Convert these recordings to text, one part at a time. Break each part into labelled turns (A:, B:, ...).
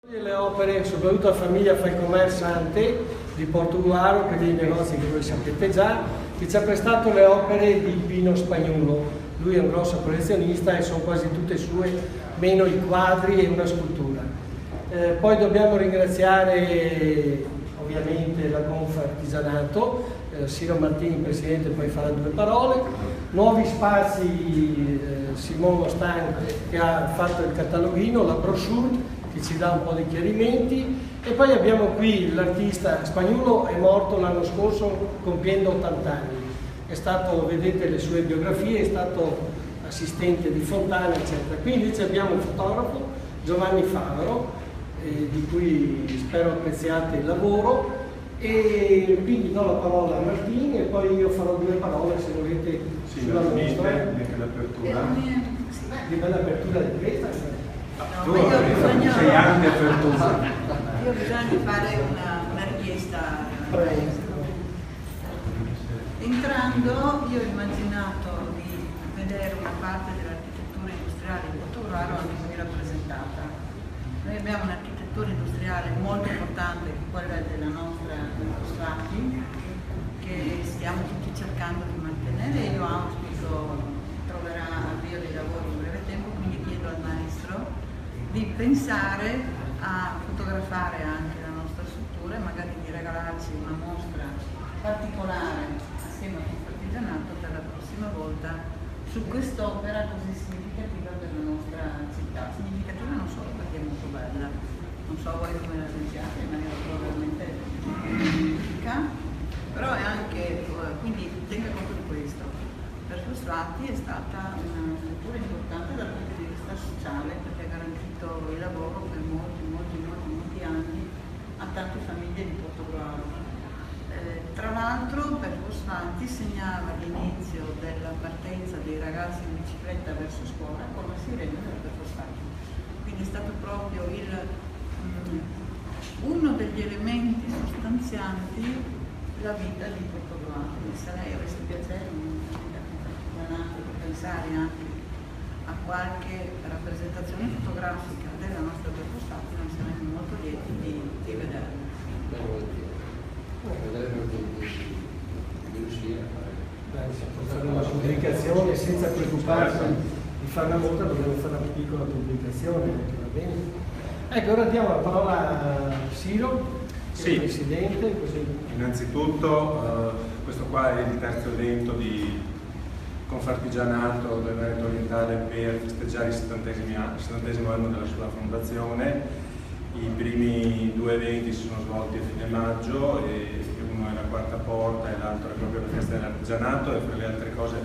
A: Le opere, soprattutto la famiglia Falcomer-Sante di Portogruaro, che dei negozi che voi sapete già, che ci ha prestato le opere di Pino Spagnuolo. Lui è un grosso collezionista e sono quasi tutte sue, meno i quadri e una scultura. Poi dobbiamo ringraziare ovviamente la Confartigianato, Siro Martini, presidente, poi farà due parole. Nuovi Spazi, Simone Mostan, che ha fatto il cataloghino, la brochure, che ci dà un po' di chiarimenti, e poi abbiamo qui l'artista Spagnuolo, è morto l'anno scorso compiendo 80 anni, è stato, vedete le sue biografie, è stato assistente di Fontana eccetera. Qui invece abbiamo un fotografo, Giovanni Favaro, di cui spero apprezziate il lavoro, e quindi do la parola a Martini e poi io farò due parole se volete sulla mostra.
B: Anche l'apertura.
A: Che bella apertura di questa.
B: Tu sei anche apertura.
C: Io ho bisogno di fare una richiesta. Entrando, io ho immaginato di vedere una parte dell'architettura industriale in Portogruaro anche qui rappresentata. Noi abbiamo un'architettura industriale molto importante, che è quella della nostra Strati, che stiamo tutti cercando di mantenere. Io auspico troverà avvio dei lavori in breve tempo, quindi chiedo al maestro di pensare a fotografare anche la nostra struttura e magari di regalarci una mostra particolare assieme al Confartigianato per la prossima volta su quest'opera così significativa per la nostra città. Significativa non solo perché è molto bella, non so voi come la sentiate, ma io la trovo veramente magnifica, però è anche, quindi tenga conto di questo. Per Strati è stata una struttura importante dal punto di vista sociale, perché ha garantito il lavoro per molti anni a tante famiglie di Portogruaro. Tra l'altro per Strati segnava l'inizio della partenza dei ragazzi in bicicletta verso scuola con la sirena del Strati. Quindi è stato proprio uno degli elementi sostanzianti della vita di Portogruaro. Quindi se lei avesse piacere pensare anche a qualche rappresentazione fotografica della nostra Stati, noi saremo molto lieti di vederla.
D: Vedremo di riuscire a
A: fare una pubblicazione senza preoccuparsi di fare una volta, dobbiamo fare una piccola pubblicazione, va bene? Ecco, ora diamo la parola a Siro, che è il presidente. Così.
B: Innanzitutto questo qua è il terzo evento di Confartigianato del Veneto Orientale per festeggiare il 70° anno della sua fondazione. I primi due eventi si sono svolti a fine maggio, e uno è la quarta porta e l'altro è proprio la festa dell'artigianato, e fra le altre cose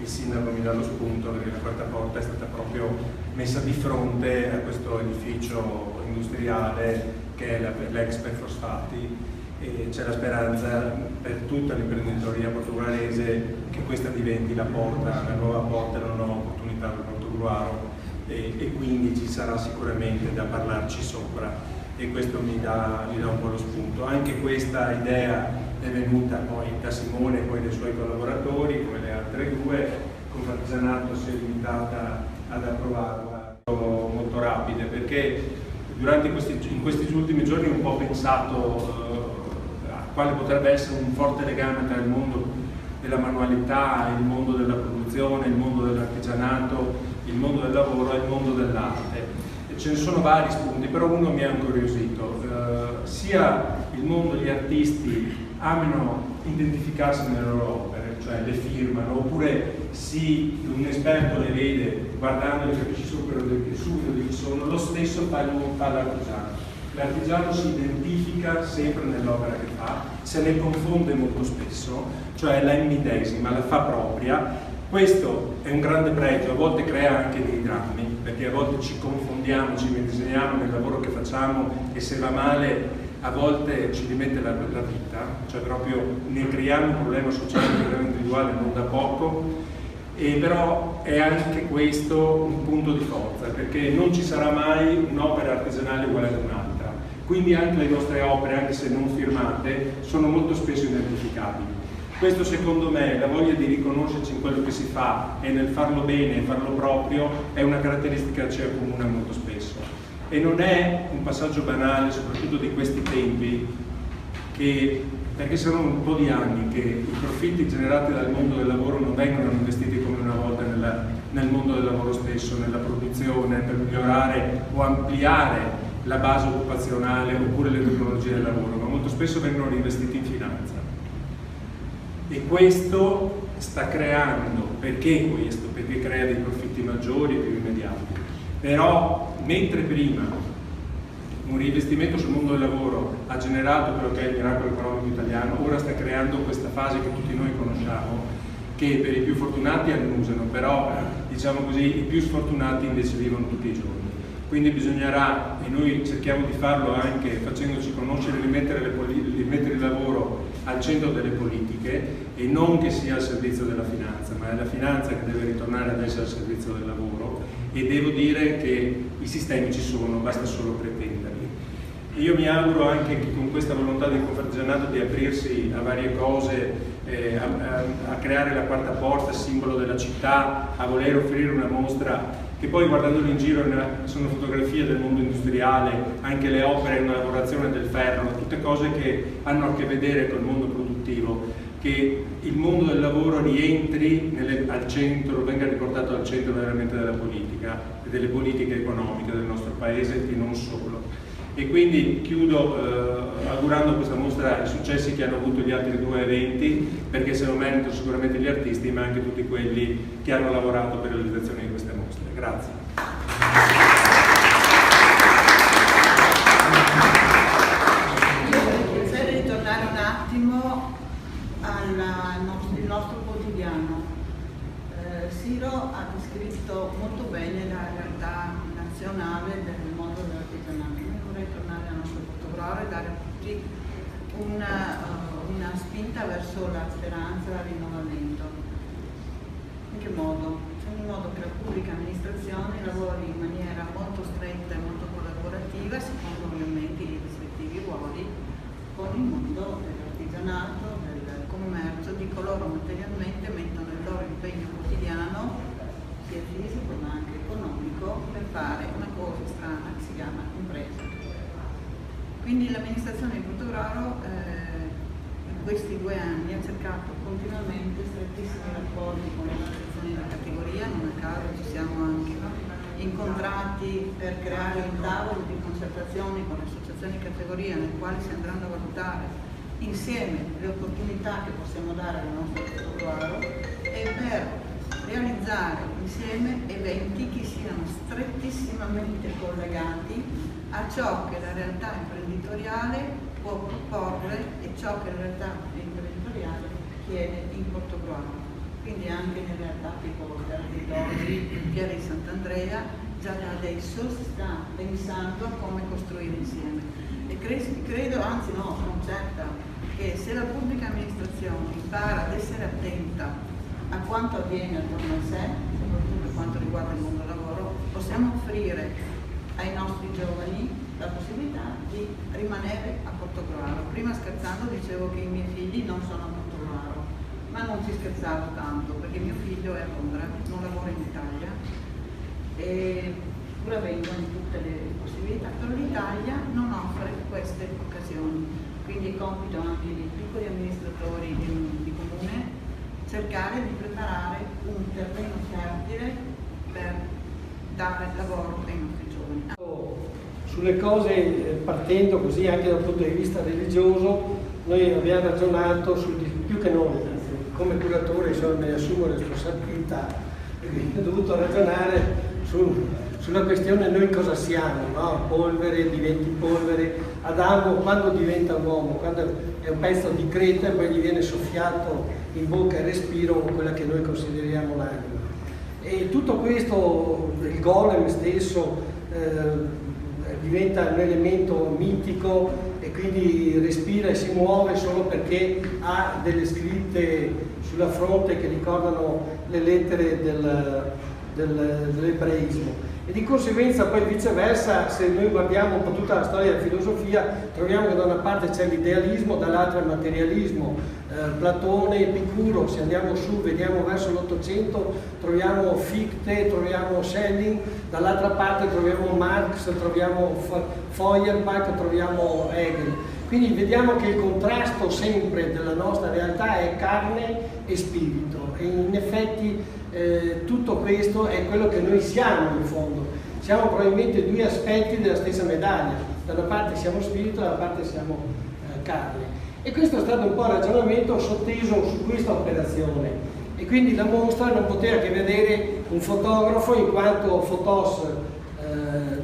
B: il sindaco mi dà lo spunto perché la quarta porta è stata proprio messa di fronte a questo edificio industriale che è l'ex Fosfati, e c'è la speranza per tutta l'imprenditoria portoghese che questa diventi la nuova porta, la nuova opportunità per Portogruaro, e quindi ci sarà sicuramente da parlarci sopra, e questo mi dà un po' lo spunto. Anche questa idea è venuta poi da Simone e poi dai suoi collaboratori, come le altre due. Confartigianato si è limitata ad approvarla molto rapide, perché in questi ultimi giorni ho un po' pensato a quale potrebbe essere un forte legame tra il mondo della manualità, il mondo della produzione, il mondo dell'artigianato, il mondo del lavoro e il mondo dell'arte. Ce ne sono vari spunti, però uno mi ha incuriosito. Sia il mondo degli artisti amano identificarsi nelle loro opere, cioè le firmano, oppure un esperto le vede, guardandole capisce subito di chi sono. Lo stesso fa l'artigiano. L'artigiano si identifica sempre nell'opera che fa, se ne confonde molto spesso, cioè la immedesima, la fa propria. Questo è un grande pregio, a volte crea anche dei drammi, perché a volte ci confondiamo, ci medesimiamo nel lavoro che facciamo, e se va male a volte ci rimette la vita, cioè proprio ne creiamo un problema sociale, un problema individuale non da poco. Però è anche questo un punto di forza, perché non ci sarà mai un'opera artigianale uguale ad un'altra. Quindi anche le nostre opere, anche se non firmate, sono molto spesso identificabili. Questo secondo me, la voglia di riconoscerci in quello che si fa e nel farlo bene e farlo proprio, è una caratteristica che ci accomuna molto spesso. E non è un passaggio banale, soprattutto di questi tempi, perché sono un po' di anni che i profitti generati dal mondo del lavoro non vengono investiti come una volta nel mondo del lavoro stesso, nella produzione, per migliorare o ampliare la base occupazionale oppure le tecnologie del lavoro, ma molto spesso vengono reinvestiti in finanza. E questo sta creando, perché questo? Perché crea dei profitti maggiori e più immediati. Però mentre prima un reinvestimento sul mondo del lavoro ha generato quello che è il miracolo economico italiano, ora sta creando questa fase che tutti noi conosciamo, che per i più fortunati annusano, però diciamo così i più sfortunati invece vivono tutti i giorni. Quindi bisognerà, e noi cerchiamo di farlo anche facendoci conoscere, rimettere il lavoro al centro delle politiche, e non che sia al servizio della finanza, ma è la finanza che deve ritornare ad essere al servizio del lavoro, e devo dire che i sistemi ci sono, basta solo pretenderli. Io mi auguro anche che con questa volontà di Confartigianato di aprirsi a varie cose, a creare la quarta porta, simbolo della città, a voler offrire una mostra, che poi guardandolo in giro sono fotografie del mondo industriale, anche le opere, una lavorazione del ferro, tutte cose che hanno a che vedere col mondo produttivo, che il mondo del lavoro rientri al centro, venga riportato al centro veramente della politica e delle politiche economiche del nostro paese, e non solo. E quindi chiudo augurando a questa mostra i successi che hanno avuto gli altri due eventi, perché se lo meritano sicuramente gli artisti, ma anche tutti quelli che hanno lavorato per la realizzazione di queste mostre. Grazie.
C: Io vorrei piacere di tornare un attimo al nostro quotidiano. Siro ha descritto molto bene la realtà nazionale del mondo dell'artigianato. Io vorrei tornare al nostro fotografo e dare a tutti una spinta verso la speranza e il rinnovamento. In che modo? In modo che la pubblica amministrazione lavori in maniera molto stretta e molto collaborativa, secondo ovviamente i rispettivi ruoli, con il mondo dell'artigianato, del commercio, di coloro materialmente mettono il loro impegno quotidiano, sia fisico ma anche economico, per fare una cosa strana che si chiama impresa. Quindi l'amministrazione di Portogruaro in questi 2 anni ha cercato continuamente strettissimi rapporti con le associazioni della categoria, non a caso ci siamo anche incontrati per creare un tavolo di concertazione con le associazioni di categoria, nel quale si andranno a valutare insieme le opportunità che possiamo dare al nostro Portogruaro, e per realizzare insieme eventi che siano strettissimamente collegati a ciò che la realtà imprenditoriale può proporre e ciò che la realtà imprenditoriale chiede in Portogruaro. Quindi anche nelle realtà tipo Terra di Torri, Piera di Sant'Andrea, già da adesso si sta pensando a come costruire insieme. E credo, anzi no, sono certa, che se la pubblica amministrazione impara ad essere attenta a quanto avviene attorno a sé, soprattutto per quanto riguarda il mondo del lavoro, possiamo offrire ai nostri giovani la possibilità di rimanere a Portogruaro. Prima scherzando dicevo che i miei figli non sono a Portogruaro, ma non ci scherzavo tanto, perché mio figlio è a Londra, non lavora in Italia, e pur avendo tutte le possibilità, però l'Italia non offre queste occasioni. Quindi è compito anche dei piccoli amministratori di comune cercare di preparare un terreno fertile per dare lavoro ai nostri giovani.
A: Sulle cose, partendo così anche dal punto di vista religioso, noi abbiamo ragionato più che noi, come curatore me ne assumo responsabilità, perché ho dovuto ragionare sulla questione noi cosa siamo, no? Polvere, diventi polvere. Adamo quando diventa uomo, quando è un pezzo di creta e poi gli viene soffiato in bocca il respiro, quella che noi consideriamo l'anima. E tutto questo, il golem stesso, diventa un elemento mitico e quindi respira e si muove solo perché ha delle scritte sulla fronte che ricordano le lettere dell'ebraismo. E di conseguenza poi viceversa, se noi guardiamo un po' tutta la storia della filosofia, troviamo che da una parte c'è l'idealismo, dall'altra il materialismo. Platone, Epicuro, se andiamo su, vediamo verso l'Ottocento, troviamo Fichte, troviamo Schelling, dall'altra parte troviamo Marx, troviamo Feuerbach, troviamo Hegel. Quindi vediamo che il contrasto sempre della nostra realtà è carne e spirito, e in effetti tutto questo è quello che noi siamo in fondo. Siamo probabilmente due aspetti della stessa medaglia, da una parte siamo spirito, dalla parte siamo carne. E questo è stato un po' il ragionamento sotteso su questa operazione, e quindi la mostra non poteva che vedere un fotografo, in quanto fotos,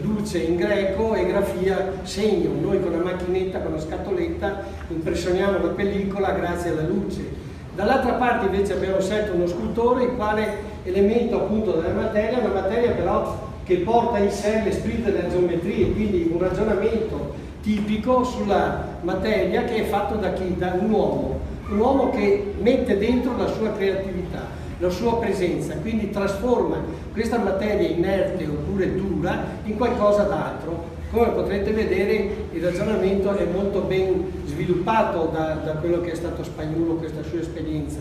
A: luce in greco, e grafia, segno. Noi con la macchinetta, con la scatoletta, impressioniamo la pellicola grazie alla luce. Dall'altra parte invece abbiamo scelto uno scultore, il quale elemento appunto della materia, una materia però che porta in sé l'esprit della geometria, quindi un ragionamento tipico sulla materia che è fatto da chi? Da un uomo che mette dentro la sua creatività, la sua presenza, quindi trasforma questa materia inerte oppure dura in qualcosa d'altro. Come potrete vedere, il ragionamento è molto ben sviluppato da quello che è stato Spagnuolo, questa sua esperienza.